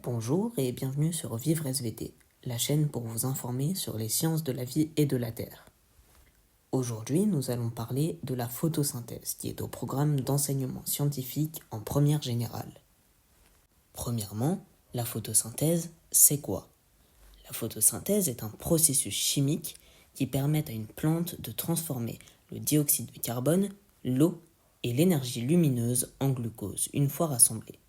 Bonjour et bienvenue sur Vivre SVT, la chaîne pour vous informer sur les sciences de la vie et de la Terre. Aujourd'hui, nous allons parler de la photosynthèse qui est au programme d'enseignement scientifique en première générale. Premièrement, la photosynthèse, c'est quoi? La photosynthèse est un processus chimique qui permet à une plante de transformer le dioxyde de carbone, l'eau et l'énergie lumineuse en glucose une fois rassemblés.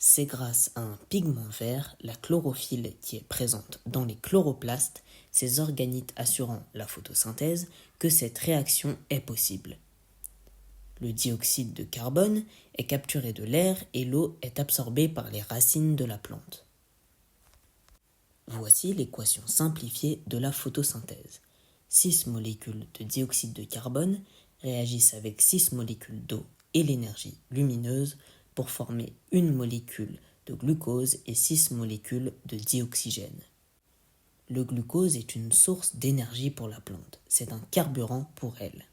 C'est grâce à un pigment vert, la chlorophylle, qui est présente dans les chloroplastes, ces organites assurant la photosynthèse, que cette réaction est possible. Le dioxyde de carbone est capturé de l'air et l'eau est absorbée par les racines de la plante. Voici l'équation simplifiée de la photosynthèse. 6 molécules de dioxyde de carbone réagissent avec 6 molécules d'eau et l'énergie lumineuse pour former une molécule de glucose et 6 molécules de dioxygène. Le glucose est une source d'énergie pour la plante, c'est un carburant pour elle.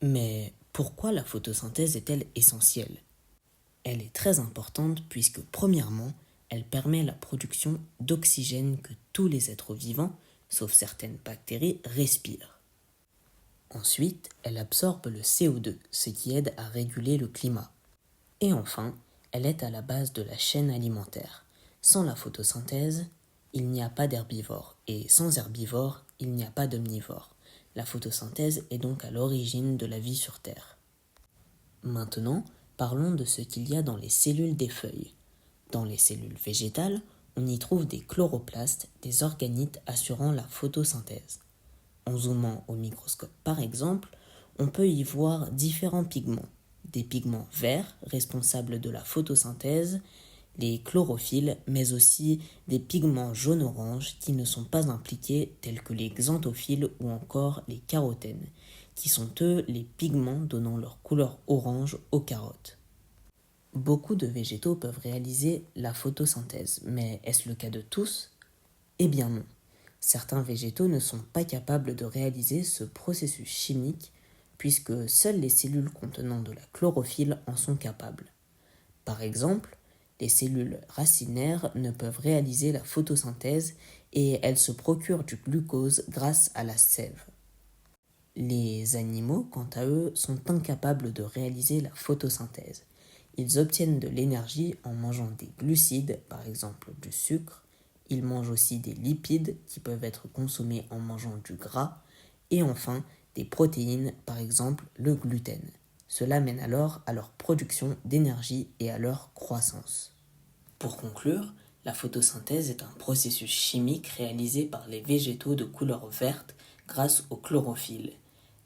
Mais pourquoi la photosynthèse est-elle essentielle? Elle est très importante puisque, premièrement, elle permet la production d'oxygène que tous les êtres vivants, sauf certaines bactéries, respirent. Ensuite, elle absorbe le CO2, ce qui aide à réguler le climat. Et enfin, elle est à la base de la chaîne alimentaire. Sans la photosynthèse, il n'y a pas d'herbivores, et sans herbivores, il n'y a pas d'omnivores. La photosynthèse est donc à l'origine de la vie sur Terre. Maintenant, parlons de ce qu'il y a dans les cellules des feuilles. Dans les cellules végétales, on y trouve des chloroplastes, des organites assurant la photosynthèse. En zoomant au microscope par exemple, on peut y voir différents pigments. Des pigments verts, responsables de la photosynthèse, les chlorophylles, mais aussi des pigments jaune-orange qui ne sont pas impliqués, tels que les xanthophiles ou encore les carotènes, qui sont eux les pigments donnant leur couleur orange aux carottes. Beaucoup de végétaux peuvent réaliser la photosynthèse, mais est-ce le cas de tous? Eh bien non. Certains végétaux ne sont pas capables de réaliser ce processus chimique puisque seules les cellules contenant de la chlorophylle en sont capables. Par exemple, les cellules racinaires ne peuvent réaliser la photosynthèse et elles se procurent du glucose grâce à la sève. Les animaux, quant à eux, sont incapables de réaliser la photosynthèse. Ils obtiennent de l'énergie en mangeant des glucides, par exemple du sucre. Ils mangent aussi des lipides qui peuvent être consommés en mangeant du gras. Et enfin, des protéines, par exemple le gluten. Cela mène alors à leur production d'énergie et à leur croissance. Pour conclure, la photosynthèse est un processus chimique réalisé par les végétaux de couleur verte grâce au chlorophylle.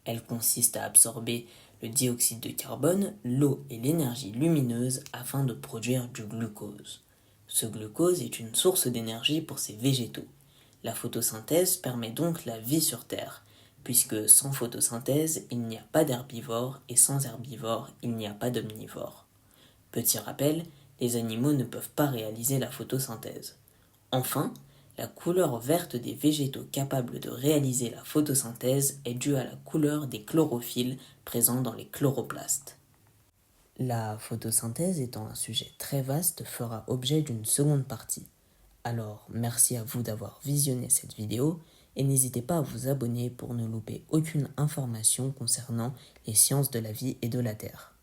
Elle consiste à absorber le dioxyde de carbone, l'eau et l'énergie lumineuse afin de produire du glucose. Ce glucose est une source d'énergie pour ces végétaux. La photosynthèse permet donc la vie sur Terre, puisque sans photosynthèse, il n'y a pas d'herbivores et sans herbivores, il n'y a pas d'omnivores. Petit rappel, les animaux ne peuvent pas réaliser la photosynthèse. Enfin, la couleur verte des végétaux capables de réaliser la photosynthèse est due à la couleur des chlorophylles présents dans les chloroplastes. La photosynthèse étant un sujet très vaste fera objet d'une seconde partie. Alors, merci à vous d'avoir visionné cette vidéo et n'hésitez pas à vous abonner pour ne louper aucune information concernant les sciences de la vie et de la Terre.